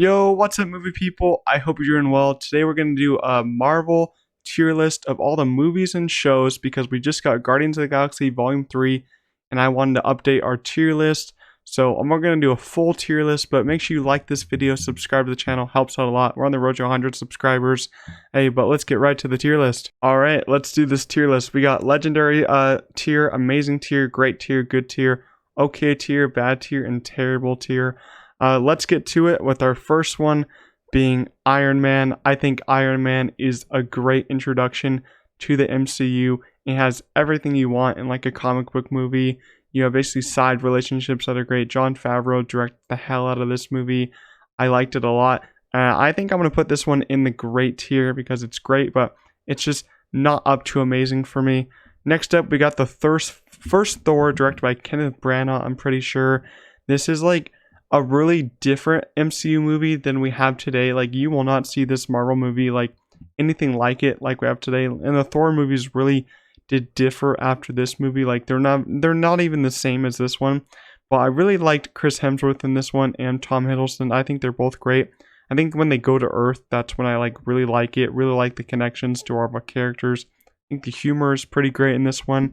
Yo, what's up, movie people? I hope you're doing well. Today we're going to do a Marvel tier list of all the movies and shows because we just got Guardians of the Galaxy Volume 3 and I wanted to update our tier list. So I'm going to do a full tier list, but make sure you like this video, subscribe to the channel, helps out a lot. We're on the road to 100 subscribers. Hey, but let's get right to the tier list. All right, let's do this tier list. We got legendary tier, amazing tier, great tier, good tier, okay tier, bad tier, and terrible tier. Let's get to it with our first one being Iron Man. I think Iron Man is a great introduction to the MCU. It has everything you want in like a comic book movie. You have basically side relationships that are great. Jon Favreau directed the hell out of this movie. I liked it a lot. I think I'm going to put this one in the great tier because it's great, but it's just not up to amazing for me. Next up, we got the first Thor directed by Kenneth Branagh, I'm pretty sure. This is like a really different MCU movie than we have today. Like, you will not see this Marvel movie like anything like it like we have today. And the Thor movies really did differ after this movie. Like, they're not even the same as this one. But I really liked Chris Hemsworth in this one and Tom Hiddleston. I think they're both great. I think when they go to Earth, that's when I really like it. Really like the connections to our characters. I think the humor is pretty great in this one.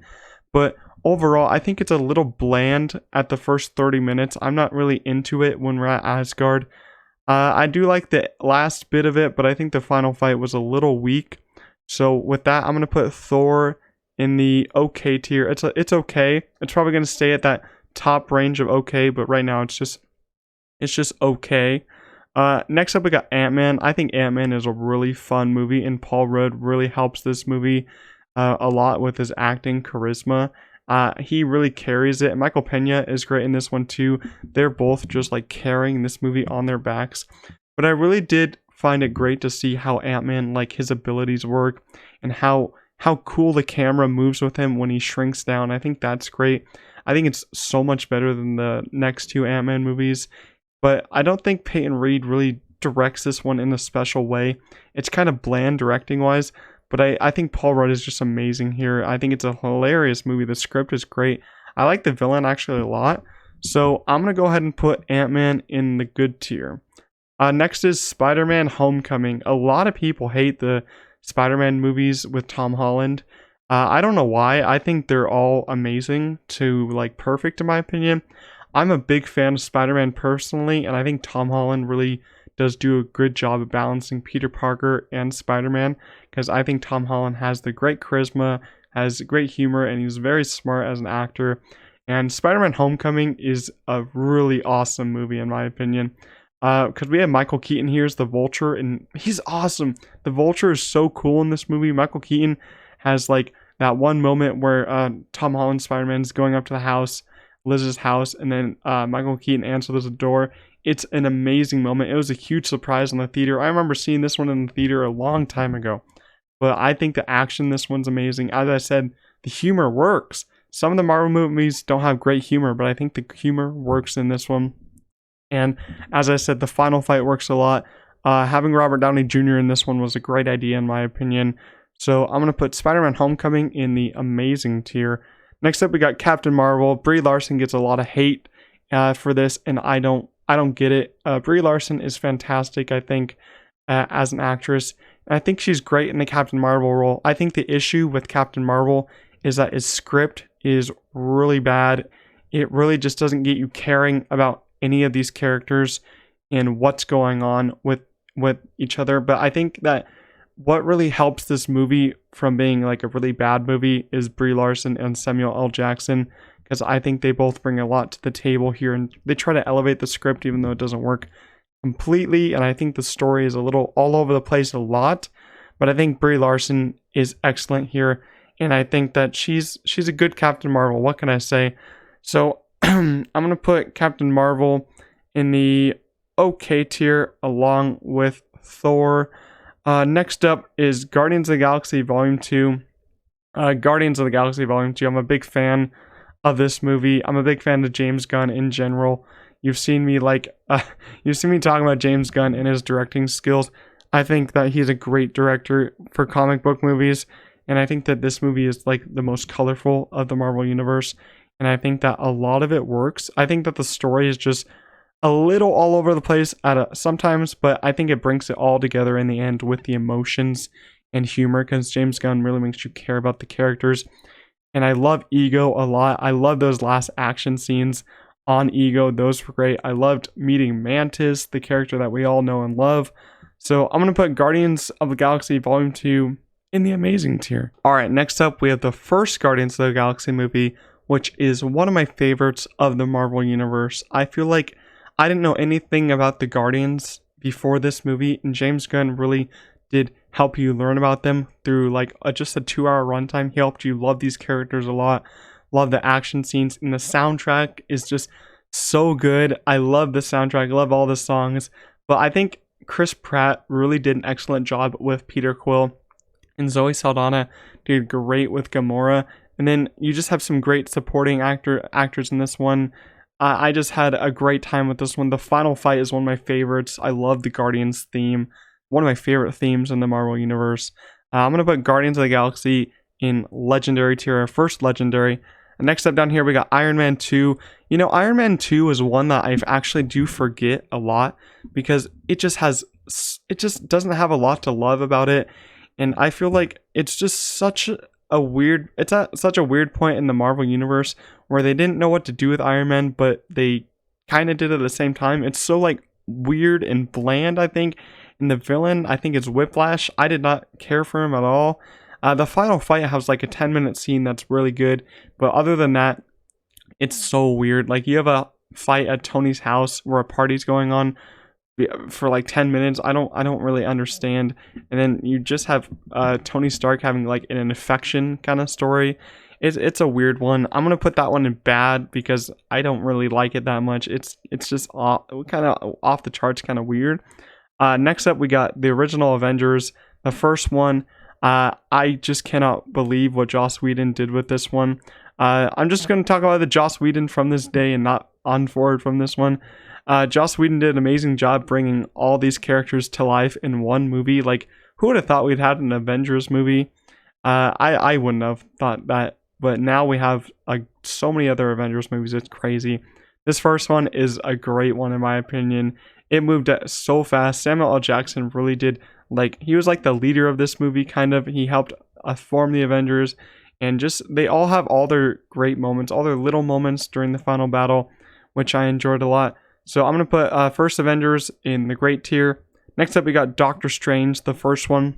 But overall, I think it's a little bland at the first 30 minutes. I'm not really into it when we're at Asgard. I do like the last bit of it, but I think the final fight was a little weak. So with that, I'm going to put Thor in the okay tier. It's okay. It's probably going to stay at that top range of okay, but right now it's just okay. Next up, we got Ant-Man. I think Ant-Man is a really fun movie, and Paul Rudd really helps this movie a lot with his acting charisma. He really carries it. Michael Pena is great in this one too. They're both just like carrying this movie on their backs. But I really did find it great to see how Ant-Man, like, his abilities work and how cool the camera moves with him when he shrinks down. I think that's great. I think it's so much better than the next two Ant-Man movies. But I don't think Peyton Reed really directs this one in a special way. It's kind of bland directing wise. But I think Paul Rudd is just amazing here. I think it's a hilarious movie. The script is great. I like the villain actually a lot. So I'm going to go ahead and put Ant-Man in the good tier. Next is Spider-Man Homecoming. A lot of people hate the Spider-Man movies with Tom Holland. I don't know why. I think they're all amazing to like perfect in my opinion. I'm a big fan of Spider-Man personally, and I think Tom Holland really does do a good job of balancing Peter Parker and Spider-Man, because I think Tom Holland has the great charisma, has great humor, and he's very smart as an actor. And Spider-Man Homecoming is a really awesome movie in my opinion, because we have Michael Keaton here as the Vulture, and he's awesome. The Vulture is so cool in this movie. Michael Keaton has like that one moment where Tom Holland Spider-Man is going up to the house, Liz's house, and then Michael Keaton answers the door. It's an amazing moment. It was a huge surprise in the theater. I remember seeing this one in the theater a long time ago. But I think the action in this one's amazing. As I said, the humor works. Some of the Marvel movies don't have great humor, but I think the humor works in this one. And as I said, the final fight works a lot. Having Robert Downey Jr. in this one was a great idea in my opinion. So I'm going to put Spider-Man Homecoming in the amazing tier. Next up, we got Captain Marvel. Brie Larson gets a lot of hate for this, and I don't get it. Brie Larson is fantastic, I think, as an actress. I think she's great in the Captain Marvel role. I think the issue with Captain Marvel is that his script is really bad. It really just doesn't get you caring about any of these characters and what's going on with each other. But I think that what really helps this movie from being like a really bad movie is Brie Larson and Samuel L. Jackson, because I think they both bring a lot to the table here, and they try to elevate the script even though it doesn't work completely. And I think the story is a little all over the place a lot, but I think Brie Larson is excellent here, and I think that she's a good Captain Marvel. What can I say? So I'm gonna put Captain Marvel in the okay tier along with Thor. Next up is Guardians of the Galaxy Volume 2. Guardians of the Galaxy Volume 2. I'm a big fan of this movie. I'm a big fan of James Gunn in general. You've seen me talking about James Gunn and his directing skills. I think that he's a great director for comic book movies, and I think that this movie is like the most colorful of the Marvel universe, and I think that a lot of it works. I think that the story is just a little all over the place sometimes, but I think it brings it all together in the end with the emotions and humor, because James Gunn really makes you care about the characters. And I love Ego a lot. I love those last action scenes on Ego. Those were great. I loved meeting Mantis, the character that we all know and love. So I'm going to put Guardians of the Galaxy Volume 2 in the amazing tier. Alright, next up we have the first Guardians of the Galaxy movie, which is one of my favorites of the Marvel Universe. I feel like I didn't know anything about the Guardians before this movie, and James Gunn really did help you learn about them through like just a 2-hour runtime. He helped you love these characters a lot, love the action scenes, and the soundtrack is just so good. I love the soundtrack, I love all the songs, but I think Chris Pratt really did an excellent job with Peter Quill, and Zoe Saldana did great with Gamora. And then you just have some great supporting actors in this one. I just had a great time with this one. The final fight is one of my favorites. I love the Guardians theme. One of my favorite themes in the Marvel Universe. I'm going to put Guardians of the Galaxy in Legendary tier, first Legendary. And next up down here, we got Iron Man 2. You know, Iron Man 2 is one that I actually do forget a lot, because it just doesn't have a lot to love about it. And I feel like it's just such a weird point in the Marvel Universe where they didn't know what to do with Iron Man, but they kind of did it at the same time. It's so like weird and bland, I think. And the villain, I think, is Whiplash. I did not care for him at all. The final fight has like a 10-minute scene that's really good, but other than that, it's so weird. Like, you have a fight at Tony's house where a party's going on for like 10 minutes. I don't really understand. And then you just have Tony Stark having like an infection kind of story. It's a weird one. I'm gonna put that one in bad because I don't really like it that much. It's just kind of off the charts, kind of weird. Next up, we got the original Avengers. The first one, I just cannot believe what Joss Whedon did with this one. I'm just going to talk about the Joss Whedon from this day and not on forward from this one. Joss Whedon did an amazing job bringing all these characters to life in one movie. Like, who would have thought we'd had an Avengers movie? I wouldn't have thought that, but now we have so many other Avengers movies. It's crazy. This first one is a great one in my opinion. It moved so fast. Samuel L. Jackson really did, like, he was like the leader of this movie, kind of. He helped form the Avengers, and just, they all have all their great moments, all their little moments during the final battle, which I enjoyed a lot. So I'm going to put first Avengers in the great tier. Next up, we got Doctor Strange, the first one.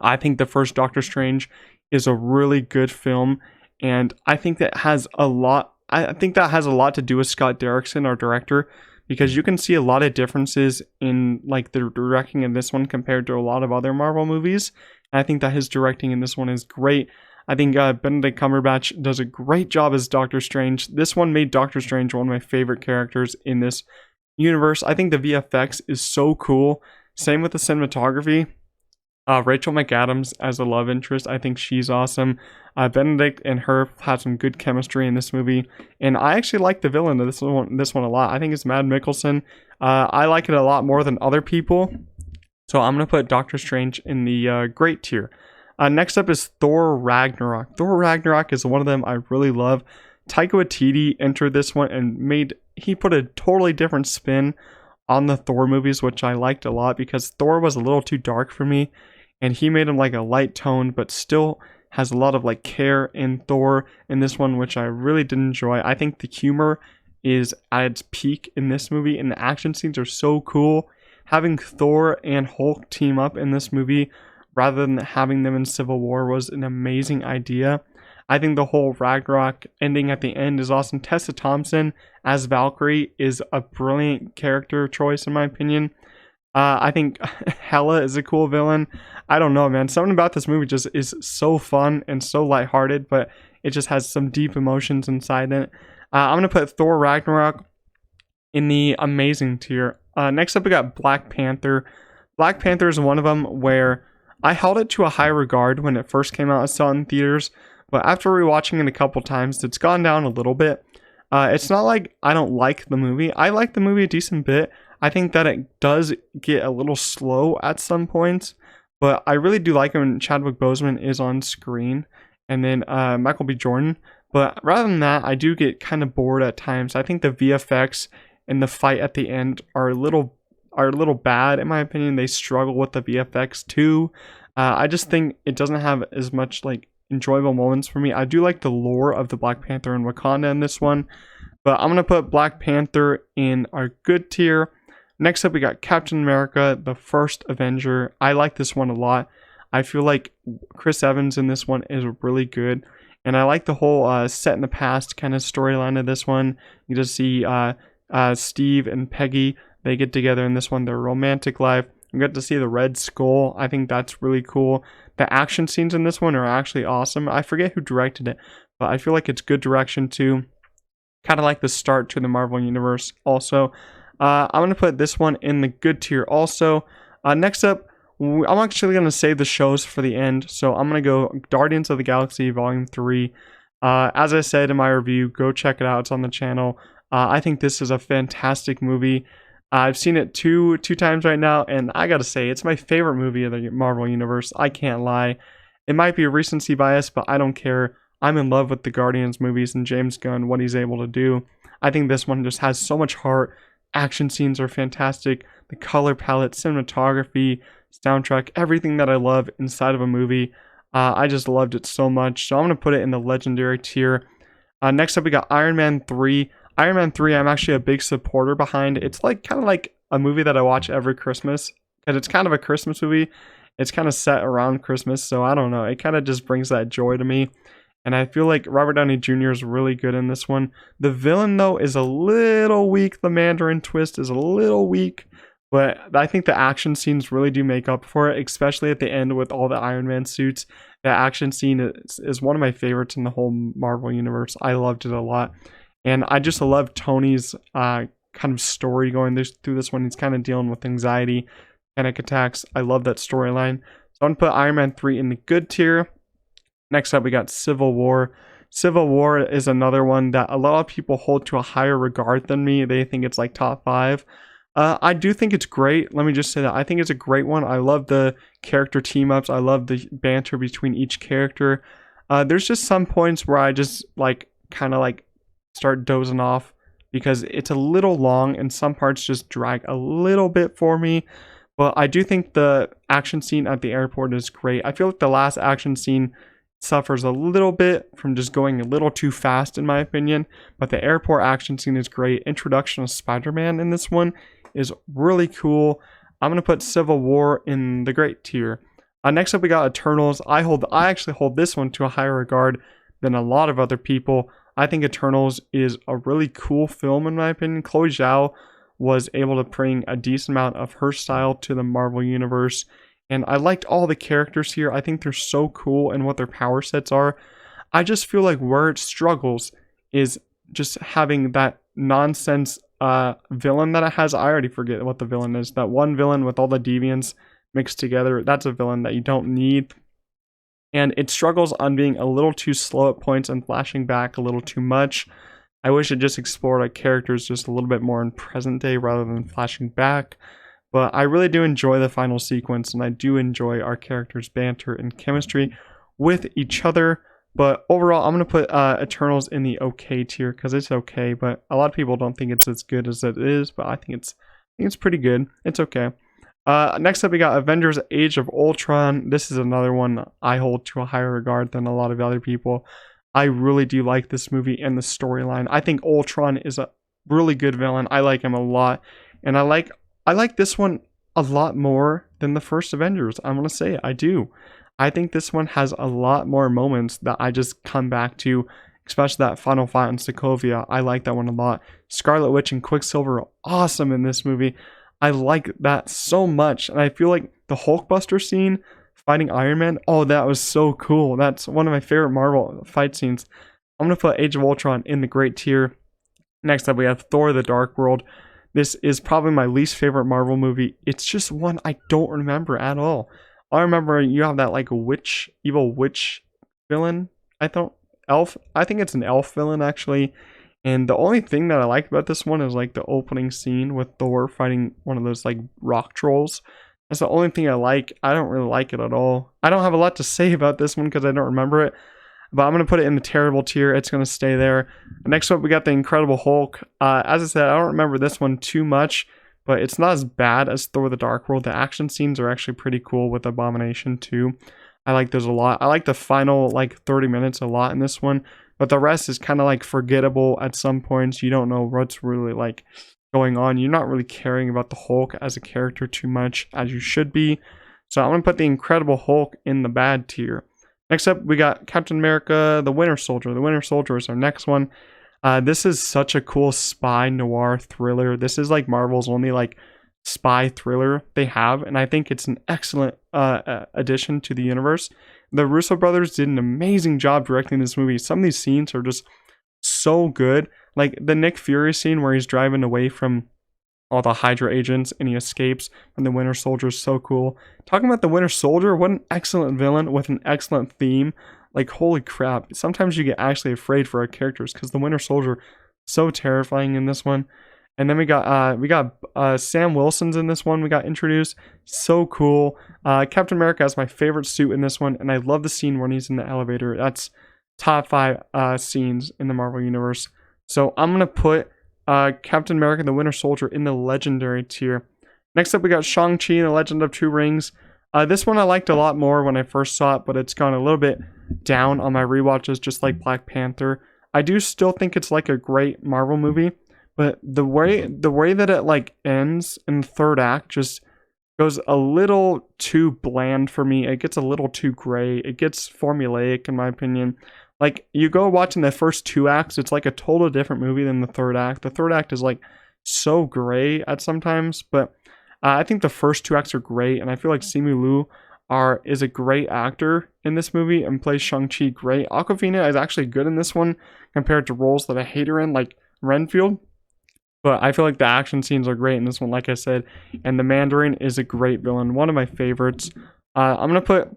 I think the first Doctor Strange is a really good film, and I think that has a lot to do with Scott Derrickson, our director, because you can see a lot of differences in like the directing in this one compared to a lot of other Marvel movies. And I think that his directing in this one is great. I think Benedict Cumberbatch does a great job as Doctor Strange. This one made Doctor Strange one of my favorite characters in this universe. I think the VFX is so cool. Same with the cinematography. Rachel McAdams as a love interest, I think she's awesome. Benedict and her had some good chemistry in this movie, and I actually like the villain of this one a lot. I think it's Mads Mikkelsen. I like it a lot more than other people, so I'm gonna put Doctor Strange in the great tier. Next up is Thor Ragnarok. Thor Ragnarok is one of them I really love. Taika Waititi entered this one and he put a totally different spin on the Thor movies, which I liked a lot because Thor was a little too dark for me, and he made him like a light tone, but still has a lot of like care in Thor in this one, which I really did enjoy. I think the humor is at its peak in this movie, and the action scenes are so cool. Having Thor and Hulk team up in this movie rather than having them in Civil War was an amazing idea. I think the whole Ragnarok ending at the end is awesome. Tessa Thompson as Valkyrie is a brilliant character choice in my opinion. I think Hela is a cool villain. I don't know, man. Something about this movie just is so fun and so lighthearted, but it just has some deep emotions inside it. I'm going to put Thor Ragnarok in the amazing tier. Next up, we got Black Panther. Black Panther is one of them where I held it to a high regard when it first came out. I saw it in theaters, but after rewatching it a couple times, it's gone down a little bit. It's not like I don't like the movie. I like the movie a decent bit. I think that it does get a little slow at some points, but I really do like it when Chadwick Boseman is on screen, and then Michael B. Jordan. But rather than that, I do get kind of bored at times. I think the VFX and the fight at the end are a little bad in my opinion. They struggle with the VFX too. I just think it doesn't have as much like enjoyable moments for me. I do like the lore of the Black Panther and Wakanda in this one, but I'm gonna put Black Panther in our good tier. Next up, we got Captain America, the First Avenger. I like this one a lot. I feel like Chris Evans in this one is really good. And I like the whole set in the past kind of storyline of this one. You just see Steve and Peggy. They get together in this one, their romantic life. We get to see the Red Skull. I think that's really cool. The action scenes in this one are actually awesome. I forget who directed it, but I feel like it's good direction too. Kind of like the start to the Marvel Universe also. I'm going to put this one in the good tier also. Next up, I'm actually going to save the shows for the end. So I'm going to go Guardians of the Galaxy Volume 3. As I said in my review, go check it out. It's on the channel. I think this is a fantastic movie. I've seen it two times right now, and I gotta say, it's my favorite movie of the Marvel Universe. I can't lie. It might be a recency bias, but I don't care. I'm in love with the Guardians movies and James Gunn, what he's able to do. I think this one just has so much heart. Action scenes are fantastic. The color palette, cinematography, soundtrack, everything that I love inside of a movie. I just loved it so much. So I'm going to put it in the legendary tier. Next up, we got Iron Man 3. Iron Man 3, I'm actually a big supporter behind. It's like kind of like a movie that I watch every Christmas. Because it's kind of a Christmas movie. It's kind of set around Christmas. So I don't know. It kind of just brings that joy to me. And I feel like Robert Downey Jr. is really good in this one. The villain, though, is a little weak. The Mandarin twist is a little weak. But I think the action scenes really do make up for it, especially at the end with all the Iron Man suits. The action scene is one of my favorites in the whole Marvel Universe. I loved it a lot. And I just love Tony's kind of story going through this one. He's kind of dealing with anxiety, panic attacks. I love that storyline. So I'm going to put Iron Man 3 in the good tier. Next up, we got Civil War. Civil War is another one that a lot of people hold to a higher regard than me. They think it's like top 5. I do think it's great. Let me just say that. I think it's a great one. I love the character team-ups. I love the banter between each character. There's just some points where I just kind of start dozing off because it's a little long and some parts just drag a little bit for me. But I do think the action scene at the airport is great. I feel like the last action scene suffers a little bit from just going a little too fast in my opinion, but the airport action scene is great. Introduction of Spider-Man in this one is really cool. I'm gonna put Civil War in the great tier. Next up, we got Eternals. I actually hold this one to a higher regard than a lot of other people. I think Eternals is a really cool film in my opinion. Chloe Zhao was able to bring a decent amount of her style to the Marvel Universe. And I liked all the characters here. I think they're so cool and what their power sets are. I just feel like where it struggles is just having that nonsense villain that it has. I already forget what the villain is. That one villain with all the deviants mixed together. That's a villain that you don't need. And it struggles on being a little too slow at points and flashing back a little too much. I wish it just explored our characters just a little bit more in present day rather than flashing back. But I really do enjoy the final sequence, and I do enjoy our characters' banter and chemistry with each other. But overall, I'm going to put Eternals in the okay tier because it's okay. But a lot of people don't think it's as good as it is, but I think it's pretty good. It's okay. Next up, we got Avengers Age of Ultron. This is another one I hold to a higher regard than a lot of other people. I really do like this movie and the storyline. I think Ultron is a really good villain. I like him a lot. And I like this one a lot more than the first Avengers. I'm going to say it. I do. I think this one has a lot more moments that I just come back to, especially that final fight in Sokovia. I like that one a lot. Scarlet Witch and Quicksilver are awesome in this movie. I like that so much. And I feel like the Hulkbuster scene fighting Iron Man, oh, that was so cool. That's one of my favorite Marvel fight scenes. I'm going to put Age of Ultron in the great tier. Next up, we have Thor: The Dark World. This is probably my least favorite Marvel movie. It's just one I don't remember at all. I remember you have that evil witch villain. I think it's an elf villain actually. And the only thing that I like about this one is the opening scene with Thor fighting one of those rock trolls. That's the only thing I like. I don't really like it at all. I don't have a lot to say about this one because I don't remember it. but I'm going to put it in the terrible tier. It's going to stay there. Next up, we got the Incredible Hulk. As I said, I don't remember this one too much, but it's not as bad as Thor the Dark World. The action scenes are actually pretty cool with Abomination too. I like those a lot. I like the final like 30 minutes a lot in this one, but the rest is kind of like forgettable at some points. You don't know what's really like going on. You're not really caring about the Hulk as a character too much as you should be. So I'm going to put the Incredible Hulk in the bad tier. Next up, we got Captain America, the Winter Soldier. The Winter Soldier is our next one. This is such a cool spy noir thriller. This is like Marvel's only like spy thriller they have, and I think it's an excellent addition to the universe. The Russo brothers did an amazing job directing this movie. Some of these scenes are just so good. Like the Nick Fury scene where he's driving away from all the Hydra agents and he escapes from the Winter Soldier is so cool. Talking about the Winter Soldier, what an excellent villain with an excellent theme. Like holy crap, sometimes you get actually afraid for our characters because the Winter Soldier so terrifying in this one. And then we got Sam Wilson's in this one. We got introduced, so cool. Captain America is my favorite suit in this one, and I love the scene when he's in the elevator. That's top 5 scenes in the Marvel universe. So I'm gonna put Captain America the Winter Soldier in the legendary tier. Next up, we got Shang-Chi and the Legend of Two Rings. This one I liked a lot more when I first saw it, but it's gone a little bit down on my rewatches, just like Black Panther. I do still think it's like a great Marvel movie, but the way that it like ends in the third act just goes a little too bland for me. It gets a little too gray. It gets formulaic in my opinion. Like you go watching the first 2 acts, it's like a total different movie than the third act. The third act is like so gray at sometimes, but I think the first 2 acts are great, and I feel like Simu Liu is a great actor in this movie and plays Shang-Chi great. Awkwafina is actually good in this one compared to roles that I hate her in, like Renfield. But I feel like the action scenes are great in this one, like I said. And the Mandarin is a great villain, one of my favorites. I'm going to put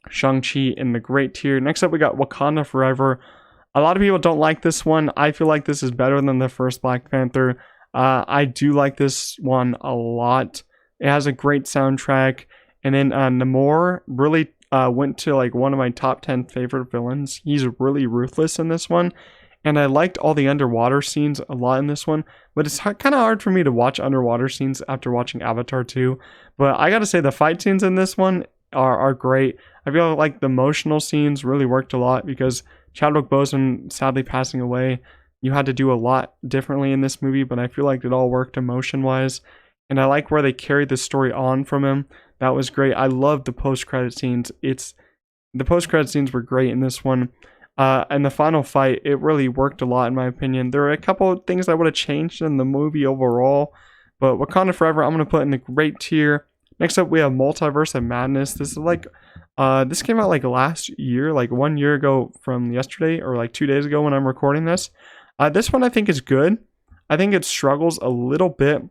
Shang-Chi in the great tier. Next up, we got Wakanda Forever. A lot of people don't like this one. I feel like this is better than the first Black Panther. I do like this one a lot. It has a great soundtrack. And then Namor really went to like one of my top 10 favorite villains. He's really ruthless in this one. And I liked all the underwater scenes a lot in this one, but it's kind of hard for me to watch underwater scenes after watching Avatar 2. But I gotta say the fight scenes in this one are great. I feel like the emotional scenes really worked a lot because Chadwick Boseman sadly passing away. You had to do a lot differently in this movie, but I feel like it all worked emotion-wise. And I like where they carried the story on from him. That was great. I love the post-credit scenes. The post-credit scenes were great in this one. And the final fight, it really worked a lot in my opinion. There are a couple of things I would have changed in the movie overall, but Wakanda Forever I'm going to put in the great tier. Next up, we have Multiverse of Madness. This is like, this came out like last year, like 1 year ago from yesterday, or like 2 days ago when I'm recording this. This one I think is good. I think it struggles a little bit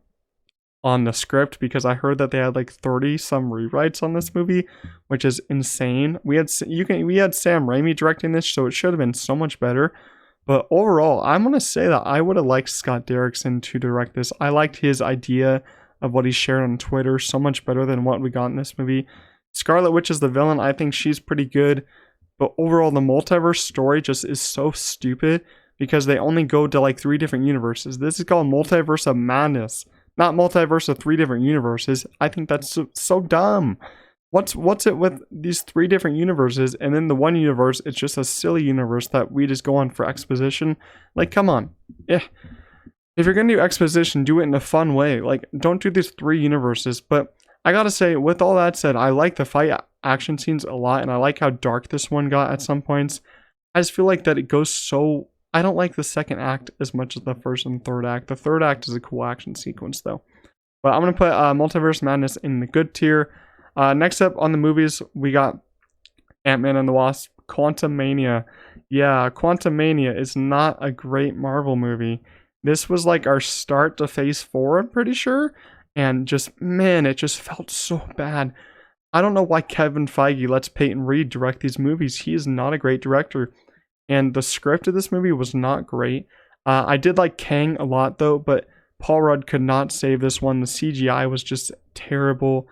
on the script because I heard that they had like 30 some rewrites on this movie, which is insane. We had Sam Raimi directing this, so it should have been so much better. But overall, I'm gonna say that I would have liked Scott Derrickson to direct this. I liked his idea of what he shared on Twitter so much better than what we got in this movie. Scarlet Witch is the villain. I think she's pretty good, but overall the multiverse story just is so stupid because they only go to like 3 different universes. This is called Multiverse of Madness, not multiverse of 3 different universes. I think that's so dumb. What's it with these 3 different universes, and then the one universe, it's just a silly universe that we just go on for exposition? Like, come on. Yeah. If you're gonna do exposition, do it in a fun way. Like, don't do these 3 universes. But I gotta say, with all that said, I like the fight action scenes a lot, and I like how dark this one got at some points. I just feel like that it goes so... I don't like the second act as much as the first and third act. The third act is a cool action sequence, though. But I'm going to put Multiverse Madness in the good tier. Next up on the movies, we got Ant-Man and the Wasp, Quantumania. Yeah, Quantumania is not a great Marvel movie. This was like our start to Phase 4, I'm pretty sure. And just, man, it just felt so bad. I don't know why Kevin Feige lets Peyton Reed direct these movies. He is not a great director. And the script of this movie was not great. I did like Kang a lot though, but Paul Rudd could not save this one. The CGI was just terrible,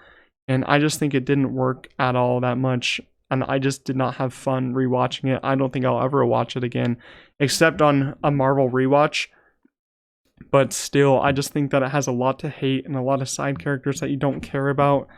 and I just think it didn't work at all that much. and I just did not have fun rewatching it. I don't think I'll ever watch it again, except on a Marvel rewatch. But still, I just think that it has a lot to hate and a lot of side characters that you don't care about.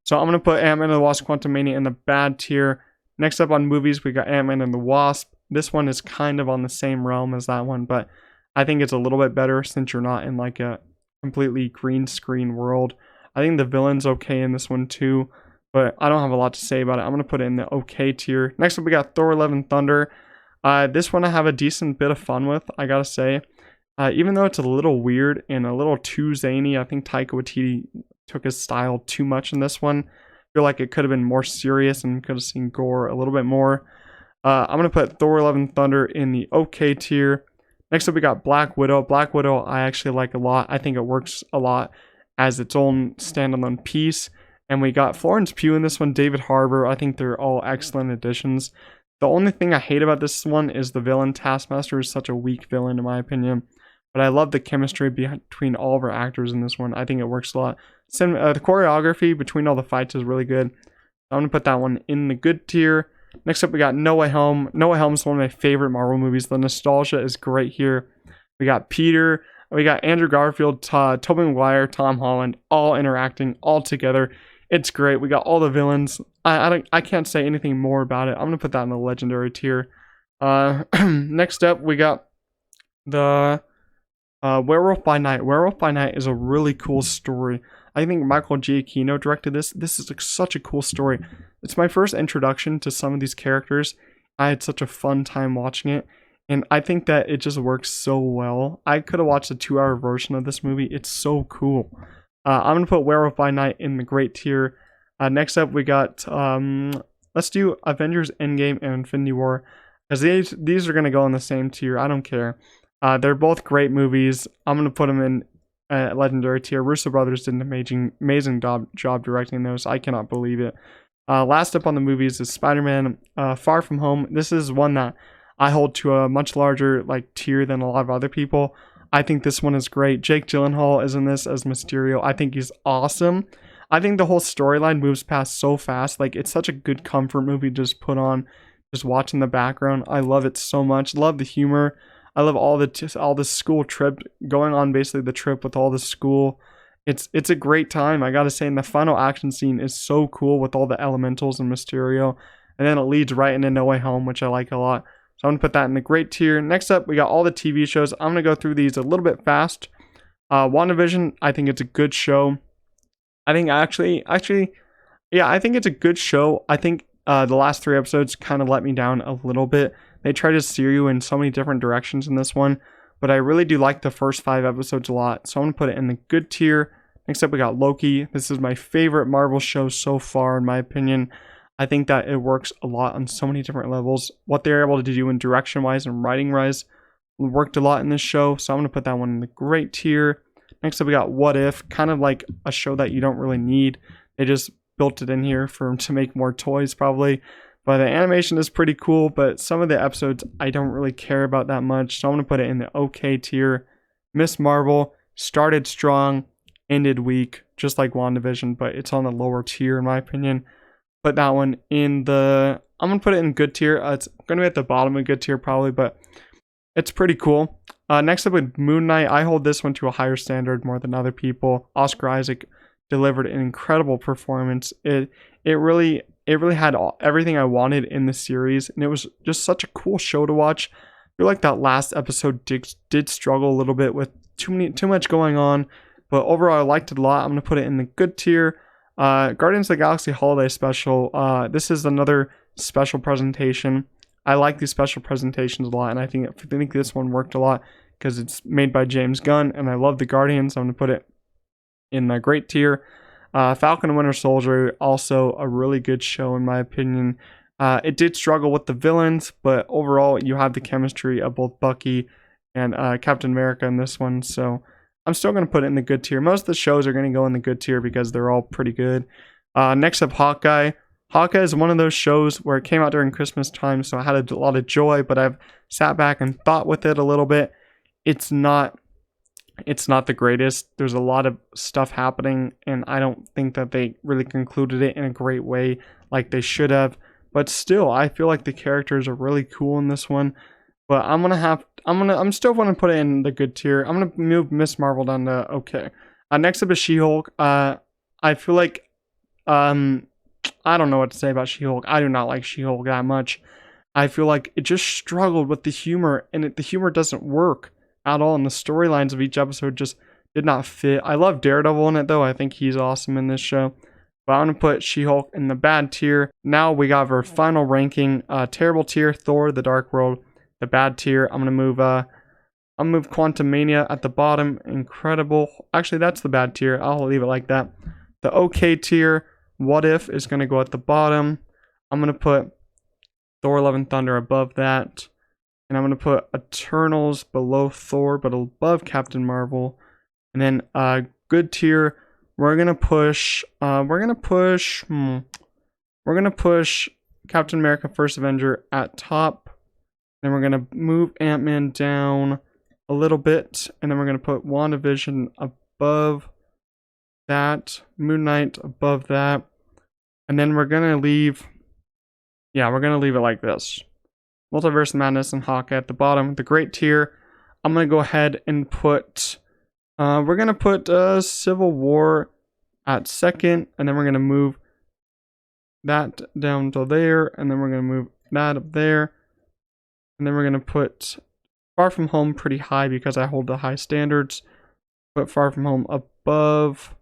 So I'm going to put Ant-Man and the Wasp Quantumania in the bad tier. Next up on movies, we got Ant-Man and the Wasp. This one is kind of on the same realm as that one, but I think it's a little bit better since you're not in like a completely green screen world. I think the villain's okay in this one too, but I don't have a lot to say about it. I'm going to put it in the okay tier. Next up, we got Thor: Love and Thunder. This one I have a decent bit of fun with, I gotta say. Even though it's a little weird and a little too zany, I think Taika Waititi took his style too much in this one. I feel like it could have been more serious and could have seen gore a little bit more. I'm going to put Thor: Love and Thunder in the okay tier. Next up, we got Black Widow. Black Widow I actually like a lot. I think it works a lot as its own standalone piece. And we got Florence Pugh in this one, David Harbour. I think they're all excellent additions. The only thing I hate about this one is the villain. Taskmaster is such a weak villain in my opinion. But I love the chemistry between all of our actors in this one. I think it works a lot. The choreography between all the fights is really good. I'm going to put that one in the good tier. Next up, we got No Way Home. No Way Home is one of my favorite Marvel movies. The nostalgia is great here. We got Peter. We got Andrew Garfield, Tobey Maguire, Tom Holland, all interacting all together. It's great. We got all the villains. I can't say anything more about it. I'm going to put that in the legendary tier. Next up, we got the Werewolf by Night. Werewolf by Night is a really cool story. I think Michael Giacchino directed this. This is such a cool story. It's my first introduction to some of these characters. I had such a fun time watching it, and I think that it just works so well. I could have watched a 2-hour version of this movie. It's so cool. I'm going to put Werewolf by Night in the great tier. Next up, we got, let's do Avengers Endgame and Infinity War, because these are going to go in the same tier. I don't care. They're both great movies. I'm going to put them in legendary tier. Russo brothers did an amazing job directing those. I cannot believe it. Last up on the movies is Spider-Man Far From Home. This is one that I hold to a much larger tier than a lot of other people. I think this one is great. Jake Gyllenhaal is in this as Mysterio. I think he's awesome. I think the whole storyline moves past so fast. It's such a good comfort movie to just put on, just watch in the background. I love it so much. Love the humor. I love all the school trip, going on basically the trip with all the school. It's a great time. I gotta say, and the final action scene is so cool with all the elementals and Mysterio. And then it leads right into No Way Home, which I like a lot. So I'm gonna put that in the great tier. Next up, we got all the TV shows. I'm gonna go through these a little bit fast. WandaVision, I think it's a good show. I think I think it's a good show. I think the last 3 episodes kind of let me down a little bit. They try to steer you in so many different directions in this one, but I really do like the first 5 episodes a lot, so I'm going to put it in the good tier. Next up, we got Loki. This is my favorite Marvel show so far, in my opinion. I think that it works a lot on so many different levels. What they're able to do in direction-wise and writing-wise worked a lot in this show, so I'm going to put that one in the great tier. Next up, we got What If, kind of like a show that you don't really need. They just built it in here to make more toys, probably. But the animation is pretty cool, but some of the episodes I don't really care about that much, so I'm going to put it in the okay tier. Miss Marvel started strong, ended weak, just like WandaVision, but it's on the lower tier in my opinion. Put that one in the... I'm going to put it in good tier. It's going to be at the bottom of good tier probably, but it's pretty cool. Next up with Moon Knight, I hold this one to a higher standard more than other people. Oscar Isaac delivered an incredible performance. It really had everything I wanted in the series, and it was just such a cool show to watch. I feel like that last episode did struggle a little bit with too much going on, but overall I liked it a lot. I'm going to put it in the good tier. Guardians of the Galaxy Holiday Special. This is another special presentation. I like these special presentations a lot, and I think this one worked a lot because it's made by James Gunn, and I love the Guardians. I'm going to put it in the great tier. Falcon and Winter Soldier, also a really good show in my opinion. It did struggle with the villains, but overall you have the chemistry of both Bucky and Captain America in this one, so I'm still going to put it in the good tier. Most of the shows are going to go in the good tier because they're all pretty good. Next up, Hawkeye. Hawkeye is one of those shows where it came out during Christmas time, so I had a lot of joy, but I've sat back and thought with it a little bit. It's not the greatest. There's a lot of stuff happening, and I don't think that they really concluded it in a great way like they should have. but still, I feel like the characters are really cool in this one. But I'm still gonna put it in the good tier. I'm gonna move Miss Marvel down to okay. Next up is She-Hulk. I feel like, I don't know what to say about She-Hulk. I do not like She-Hulk that much. I feel like it just struggled with the humor, and the humor doesn't work at all, and the storylines of each episode just did not fit. I love Daredevil in it, though. I think he's awesome in this show. But I'm going to put She-Hulk in the bad tier. Now we got our final ranking. Terrible tier, Thor, The Dark World. The bad tier, I'm going to move Quantumania at the bottom. Incredible. Actually, that's the bad tier. I'll leave it like that. The okay tier, What If, is going to go at the bottom. I'm going to put Thor Love and Thunder above that. And I'm going to put Eternals below Thor, but above Captain Marvel. And then good tier, we're going to push Captain America First Avenger at top. Then we're going to move Ant-Man down a little bit. And then we're going to put WandaVision above that. Moon Knight above that. And then we're going to leave it like this. Multiverse of Madness and Hawkeye at the bottom. The great tier, I'm going to go ahead and put, we're going to put Civil War at second. And then we're going to move that down to there. And then we're going to move that up there. And then we're going to put Far From Home pretty high because I hold the high standards. Put Far From Home above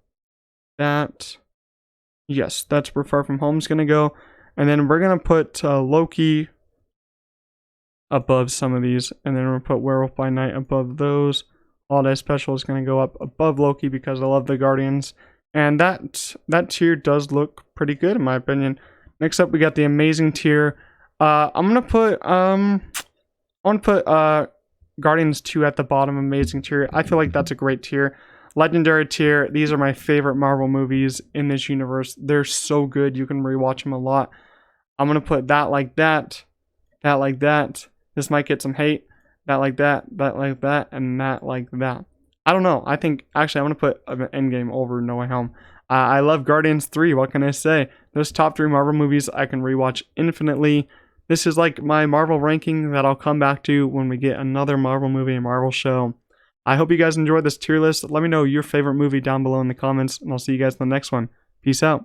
that. Yes, that's where Far From Home is going to go. And then we're going to put Loki above some of these. And then we're going to put Werewolf by Night above those. Holiday Special is going to go up above Loki because I love the Guardians. And that tier does look pretty good in my opinion. Next up, we got the amazing tier. I'm going to put Guardians 2 at the bottom, amazing tier. I feel like that's a great tier. Legendary tier, these are my favorite Marvel movies in this universe. They're so good, you can rewatch them a lot. I'm going to put that like that, that like that. This might get some hate. That like that like that, and that like that. I don't know. I think, actually, I'm going to put Endgame over No Way Home. I love Guardians 3, what can I say? Those top 3 Marvel movies I can rewatch infinitely. This is like my Marvel ranking that I'll come back to when we get another Marvel movie and Marvel show. I hope you guys enjoyed this tier list. Let me know your favorite movie down below in the comments, and I'll see you guys in the next one. Peace out.